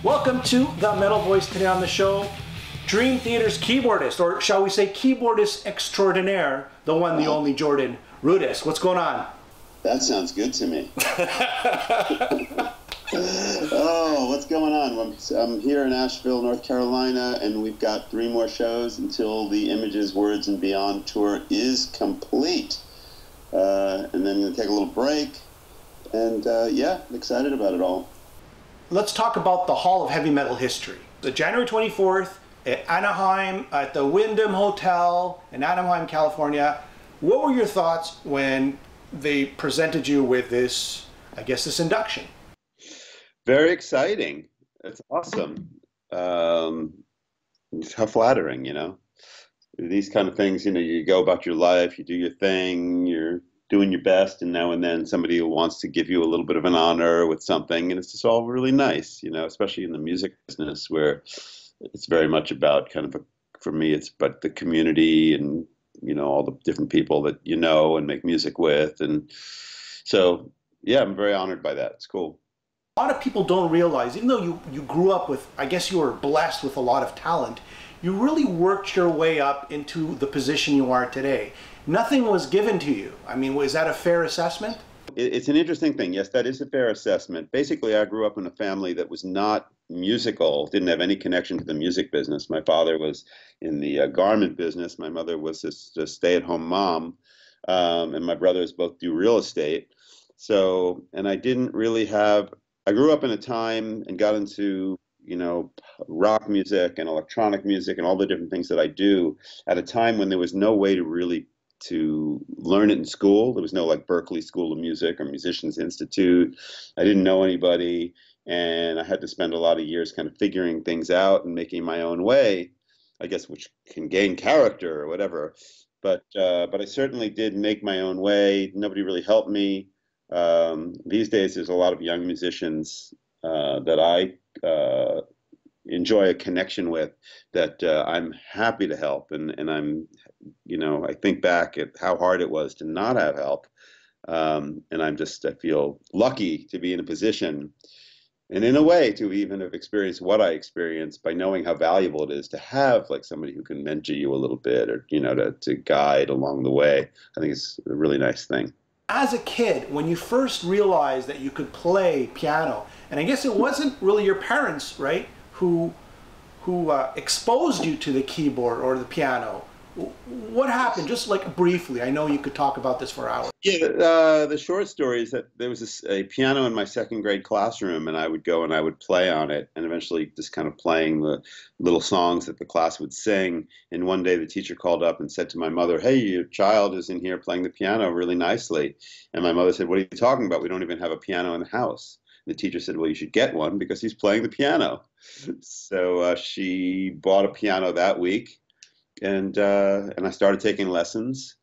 Welcome to The Metal Voice. Today on the show, Dream Theater's keyboardist, or shall we say keyboardist extraordinaire, the one, the only Jordan Rudess. What's going on? That sounds good to me. Oh, what's going on? I'm here in Asheville, North Carolina, and we've got 3 more shows until the Images, Words, and Beyond tour is complete. And then I'm going to take a little break, and yeah, I'm excited about it all. Let's talk about the Hall of Heavy Metal History. The January 24th at Anaheim at the Wyndham Hotel in Anaheim, California. What were your thoughts when they presented you with this, I guess, this induction? Very exciting. It's awesome. How flattering, you know. These kind of things, you know, you go about your life, you do your thing, you're doing your best, and now and then somebody wants to give you a little bit of an honor with something, and it's just all really nice, you know, especially in the music business where it's very much about kind of, for me, it's about the community and, you know, all the different people that you know and make music with. And so, yeah, I'm very honored by that. It's cool. A lot of people don't realize, even though you grew up with, I guess you were blessed with a lot of talent, you really worked your way up into the position you are today. Nothing was given to you. I mean, is that a fair assessment? It's an interesting thing. Yes, that is a fair assessment. Basically, I grew up in a family that was not musical, didn't have any connection to the music business. My father was in the garment business. My mother was a stay-at-home mom, and my brothers both do real estate. So, and I didn't really have, I grew up in a time and got into, you know, rock music and electronic music and all the different things that I do at a time when there was no way to learn it in school. There was no like Berklee School of Music or Musicians Institute. I didn't know anybody, and I had to spend a lot of years kind of figuring things out and making my own way, I guess, which can gain character or whatever. But I certainly did make my own way. Nobody really helped me. These days, there's a lot of young musicians that I enjoy a connection with that I'm happy to help, and I'm, you know, I think back at how hard it was to not have help, and I feel lucky to be in a position, and in a way to even have experienced what I experienced by knowing how valuable it is to have like somebody who can mentor you a little bit, or, you know, to guide along the way. I think it's a really nice thing. As a kid, when you first realized that you could play piano, and I guess it wasn't really your parents, right, who exposed you to the keyboard or the piano. What happened? Just like briefly. I know you could talk about this for hours. Yeah, the short story is that there was a piano in my 2nd grade classroom, and I would go and I would play on it, and eventually just kind of playing the little songs that the class would sing. And one day the teacher called up and said to my mother, "Hey, your child is in here playing the piano really nicely." And my mother said, "What are you talking about? We don't even have a piano in the house." The teacher said, "Well, you should get one because he's playing the piano." So she bought a piano that week, and I started taking lessons.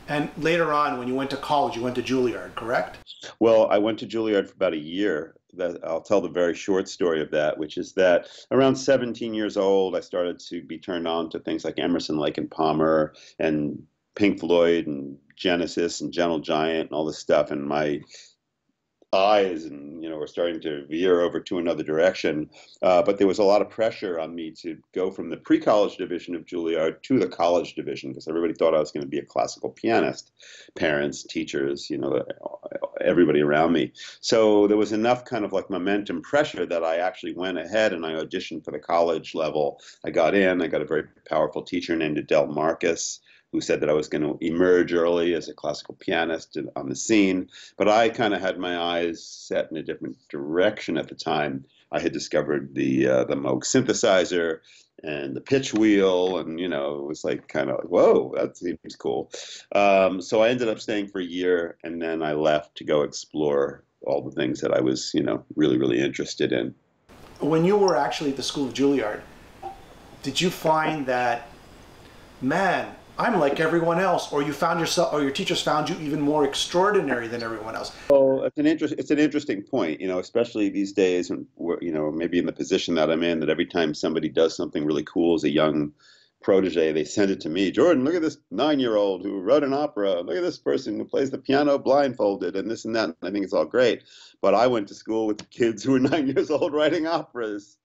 And later on, when you went to college, you went to Juilliard, correct? Well, I went to Juilliard for about a year. I'll tell the very short story of that, which is that around 17 years old, I started to be turned on to things like Emerson, Lake and Palmer, and Pink Floyd, and Genesis, and Gentle Giant, and all this stuff. And my eyes, and, you know, were starting to veer over to another direction, but there was a lot of pressure on me to go from the pre-college division of Juilliard to the college division, because everybody thought I was going to be a classical pianist, parents, teachers, you know, everybody around me. So there was enough kind of like momentum pressure that I actually went ahead and I auditioned for the college level. I got in. I got a very powerful teacher named Adele Marcus, who said that I was going to emerge early as a classical pianist on the scene. But I kind of had my eyes set in a different direction at the time. I had discovered the Moog synthesizer and the pitch wheel, and, you know, it was like kind of like, whoa, that seems cool. So I ended up staying for a year, and then I left to go explore all the things that I was, you know, really, really interested in. When you were actually at the School of Juilliard, did you find that, man, I'm like everyone else, or you found yourself, or your teachers found you even more extraordinary than everyone else? Well, it's an interesting point, you know, especially these days, and, you know, maybe in the position that I'm in, that every time somebody does something really cool as a young protege, they send it to me. "Jordan, look at this 9-year-old who wrote an opera. Look at this person who plays the piano blindfolded," and this and that. And I think it's all great. But I went to school with kids who were 9 years old writing operas.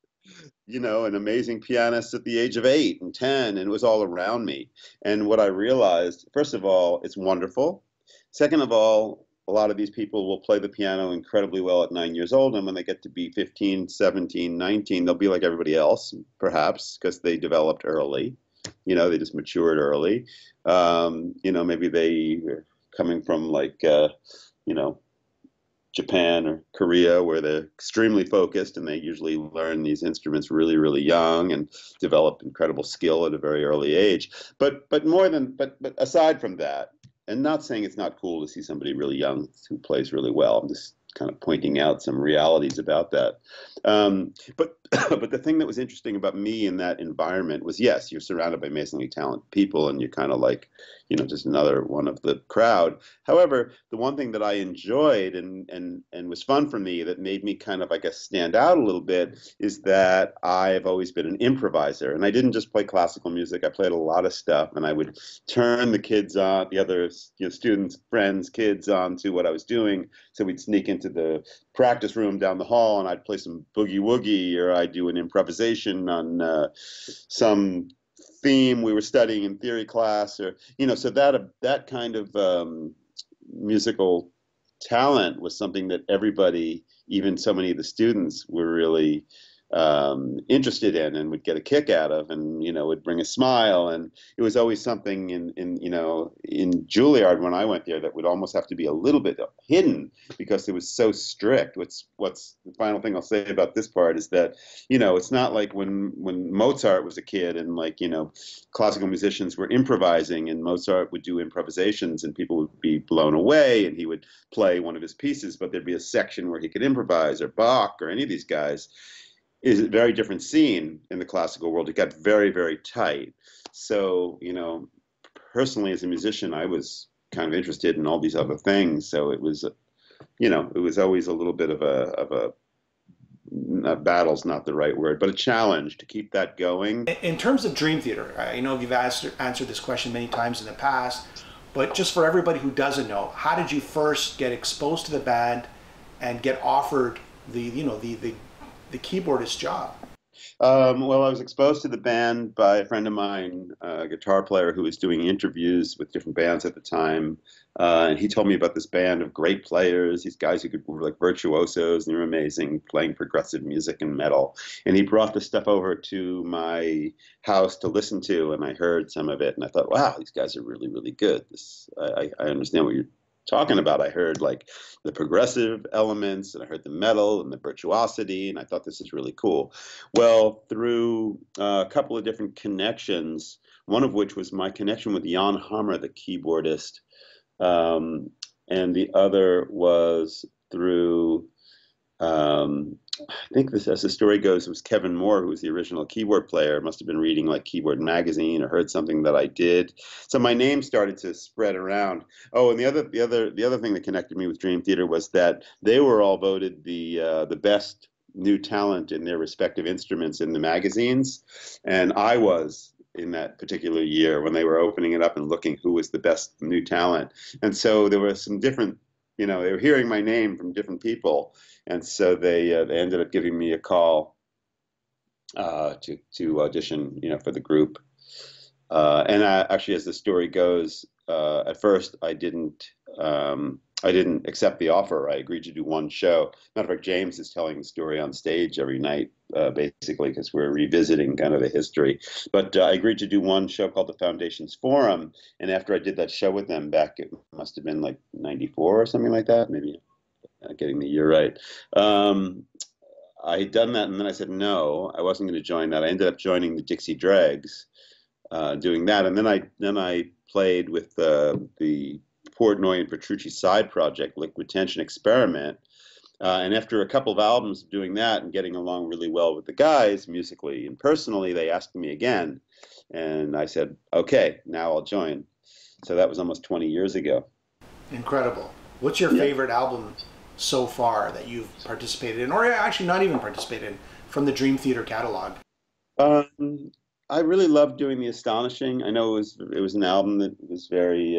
an amazing pianist at the age of 8 and 10, and it was all around me. And what I realized, first of all, it's wonderful. Second of all, a lot of these people will play the piano incredibly well at 9 years old, and when they get to be 15, 17, 19, they'll be like everybody else, perhaps, because they developed early. They just matured early. Maybe they are coming from like, Japan or Korea, where they're extremely focused and they usually learn these instruments really, really young and develop incredible skill at a very early age. But aside from that, and not saying it's not cool to see somebody really young who plays really well. I'm just kind of pointing out some realities about that. But but the thing that was interesting about me in that environment was, yes, you're surrounded by amazingly talented people, and you're kind of like, just another one of the crowd. However, the one thing that I enjoyed and was fun for me that made me kind of, I guess, stand out a little bit is that I've always been an improviser, and I didn't just play classical music. I played a lot of stuff, and I would turn the kids on, the other students, friends, kids on to what I was doing. So we'd sneak into the practice room down the hall, and I'd play some boogie woogie, or I'd do an improvisation on some theme we were studying in theory class, or so that kind of musical talent was something that everybody, even so many of the students, were really interested in and would get a kick out of, and would bring a smile. And it was always something in Juilliard when I went there that would almost have to be a little bit hidden because it was so strict. What's the final thing I'll say about this part is that it's not like when Mozart was a kid and classical musicians were improvising, and Mozart would do improvisations and people would be blown away and he would play one of his pieces, but there'd be a section where he could improvise, or Bach or any of these guys. Is a very different scene in the classical world. It got very, very tight. So, personally as a musician, I was kind of interested in all these other things. So it was, it was always a little bit of a battle's not the right word, but a challenge to keep that going. In terms of Dream Theater, I know you've answered this question many times in the past, but just for everybody who doesn't know, how did you first get exposed to the band and get offered the keyboardist job? Well, I was exposed to the band by a friend of mine, a guitar player who was doing interviews with different bands at the time. And he told me about this band of great players, these guys who were like virtuosos, and they were amazing, playing progressive music and metal. And he brought this stuff over to my house to listen to, and I heard some of it, and I thought, wow, these guys are really, really good. I understand what you're talking about. I heard like the progressive elements, and I heard the metal and the virtuosity, and I thought this is really cool. Well, through a couple of different connections, one of which was my connection with Jan Hammer, the keyboardist, and the other was through I think this, as the story goes, it was Kevin Moore, who was the original keyboard player. Must have been reading like Keyboard magazine or heard something that I did. So my name started to spread around. Oh, and the other thing that connected me with Dream Theater was that they were all voted the best new talent in their respective instruments in the magazines, and I was in that particular year when they were opening it up and looking who was the best new talent. And so there were some different, they were hearing my name from different people. And so they ended up giving me a call to audition, for the group. And actually, as the story goes, at first I didn't accept the offer. I agreed to do one show. Matter of fact, James is telling the story on stage every night, basically, because we're revisiting kind of the history. But I agreed to do one show called the Foundations Forum. And after I did that show with them back, it must have been like 94 or something like that, maybe. Getting the year right. I had done that, and then I said no, I wasn't going to join that. I ended up joining the Dixie Dregs, doing that, and then I played with the Portnoy and Petrucci side project, Liquid Tension Experiment. And after a couple of albums of doing that and getting along really well with the guys, musically and personally, they asked me again, and I said, okay, now I'll join. So that was almost 20 years ago. Incredible. What's your favorite album so far that you've participated in, or actually not even participated in, from the Dream Theater catalog? I really loved doing the Astonishing. I know it was an album that was very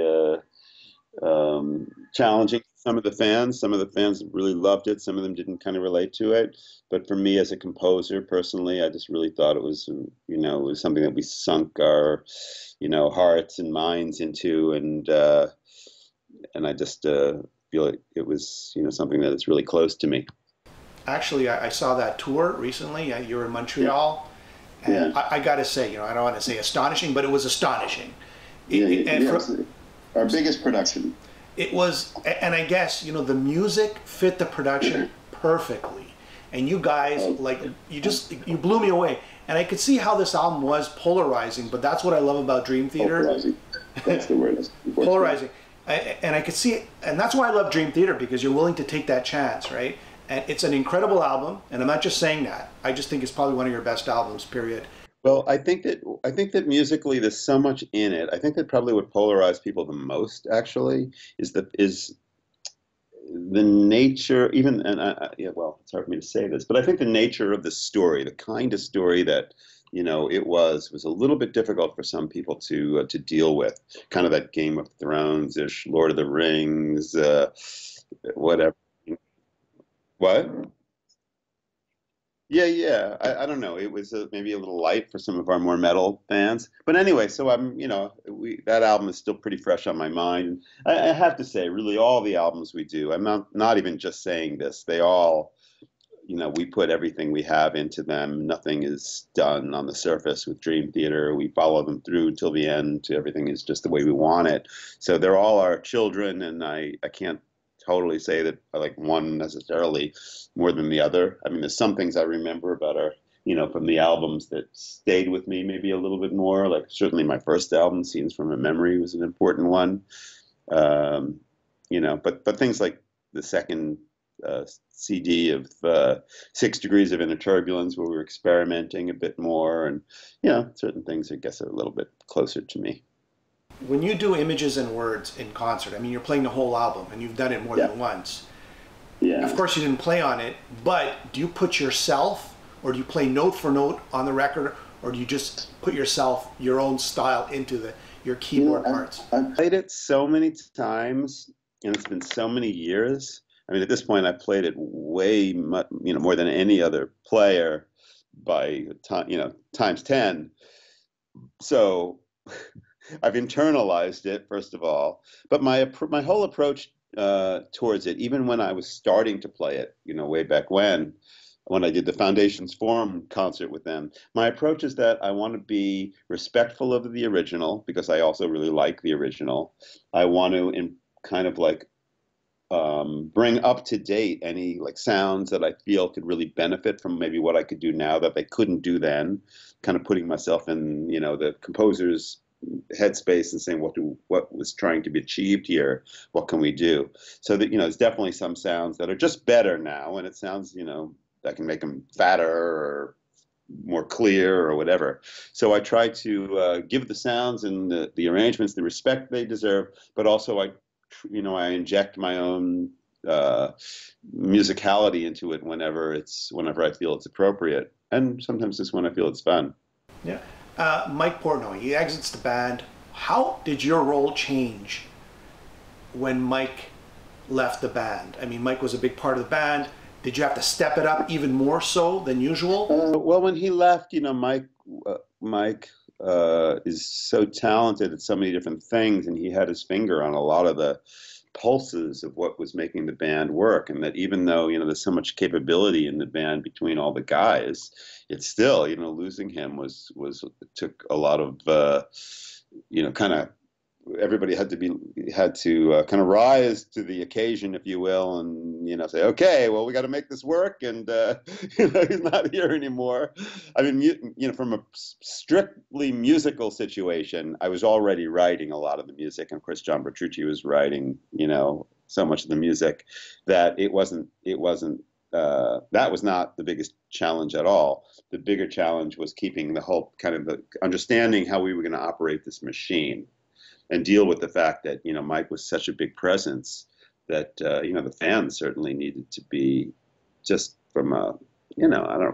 challenging to some of the fans. Some of the fans really loved it. Some of them didn't kind of relate to it. But for me as a composer, personally, I just really thought it was, it was something that we sunk our, hearts and minds into, and I just feel it was, something that is really close to me. Actually, I saw that tour recently. You were in Montreal, Yeah. and I got to say, I don't want to say astonishing, but it was astonishing. Our biggest production. It was, and I guess, the music fit the production perfectly. And you guys, you blew me away. And I could see how this album was polarizing, but that's what I love about Dream Theater. Polarizing. That's the word. Polarizing. And I could see it, and that's why I love Dream Theater, because you're willing to take that chance, right? And it's an incredible album, and I'm not just saying that. I just think it's probably one of your best albums, period. Well, I think that musically there's so much in it. I think that probably what polarized people the most actually is the nature, even, and yeah, well, it's hard for me to say this, but I think the nature of the story, the kind of story that it was a little bit difficult for some people to deal with. Kind of that Game of Thrones-ish, Lord of the Rings, whatever. What? Yeah, yeah. I don't know. It was maybe a little light for some of our more metal fans. But anyway, so that album is still pretty fresh on my mind. I have to say, really, all the albums we do, I'm not even just saying this. They all, we put everything we have into them. Nothing is done on the surface with Dream Theater. We follow them through till the end. Everything is just the way we want it. So they're all our children, and I can't totally say that I like one necessarily more than the other. I mean, there's some things I remember about from the albums that stayed with me maybe a little bit more. Like certainly my first album, Scenes from a Memory, was an important one. But things like the second CD of 6 Degrees of Inner Turbulence, where we were experimenting a bit more, and certain things I guess are a little bit closer to me. When you do Images and Words in concert, I mean, you're playing the whole album, and you've done it more than once. Yeah. Of course, you didn't play on it, but do you put yourself, or do you play note for note on the record, or do you just put your own style into your keyboard parts? I've played it so many times, and it's been so many years. I mean, at this point, I've played it way much, more than any other player by times 10. So I've internalized it, first of all, but my whole approach towards it, even when I was starting to play it, way back when I did the Foundations Forum concert with them, my approach is that I want to be respectful of the original, because I also really like the original. I want to kind of bring up to date any sounds that I feel could really benefit from maybe what I could do now that they couldn't do then, kind of putting myself in, the composer's headspace and saying what was trying to be achieved here, what can we do? So that there's definitely some sounds that are just better now, and it sounds that can make them fatter or more clear or whatever. So I try to give the sounds and the arrangements the respect they deserve, but also I inject my own musicality into it whenever I feel it's appropriate, and sometimes just when I feel it's fun. Yeah. Mike Portnoy, he exits the band. How did your role change when Mike left the band? I mean, Mike was a big part of the band. Did you have to step it up even more so than usual? Well, when he left, Mike is so talented at so many different things, and he had his finger on a lot of the pulses of what was making the band work, and that even though there's so much capability in the band between all the guys, it's still losing him took a lot of kind of everybody had to kind of rise to the occasion, if you will, and say, okay, well, we got to make this work, and he's not here anymore. I mean, from a strictly musical situation, I was already writing a lot of the music, and of course, John Petrucci was writing, so much of the music that it wasn't. That was not the biggest challenge at all. The bigger challenge was keeping the whole kind of the understanding how we were going to operate this machine, and deal with the fact that Mike was such a big presence that the fans certainly needed to be just from a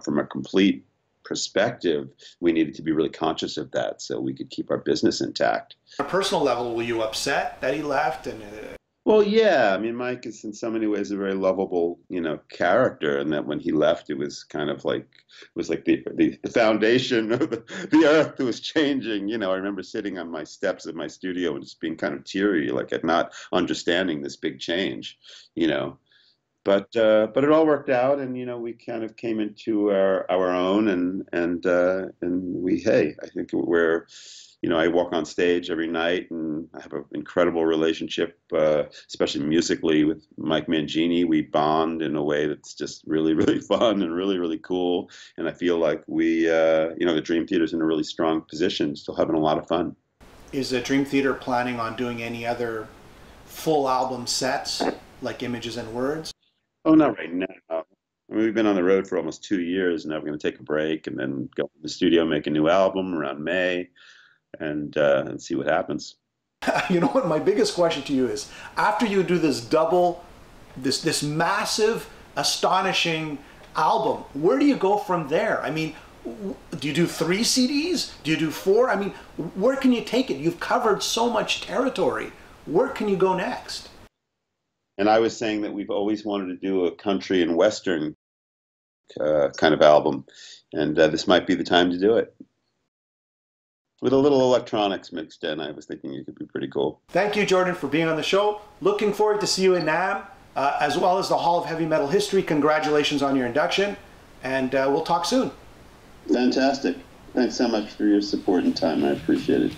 from a complete perspective, we needed to be really conscious of that so we could keep our business intact. On a personal level, were you upset that he left? And Well, yeah, I mean, Mike is in so many ways a very lovable, character, and that when he left, it was kind of like the foundation of the earth was changing. I remember sitting on my steps of my studio and just being kind of teary, like at not understanding this big change, But it all worked out, and we kind of came into our own, and I think we're. I walk on stage every night, and I have an incredible relationship, especially musically, with Mike Mangini. We bond in a way that's just really, really fun and really, really cool. And I feel like the Dream Theater's in a really strong position, still having a lot of fun. Is the Dream Theater planning on doing any other full album sets, like Images and Words? Oh, not right now. I mean, we've been on the road for almost 2 years, and now we're going to take a break and then go to the studio, make a new album around May. And see what happens. You know what? My biggest question to you is: after you do this this massive, astonishing album, where do you go from there? I mean, do you do 3 CDs? Do you do 4? I mean, where can you take it? You've covered so much territory. Where can you go next? And I was saying that we've always wanted to do a country and western kind of album, and this might be the time to do it. With a little electronics mixed in, I was thinking it could be pretty cool. Thank you, Jordan, for being on the show. Looking forward to see you in NAMM, as well as the Hall of Heavy Metal History. Congratulations on your induction, and we'll talk soon. Fantastic. Thanks so much for your support and time. I appreciate it.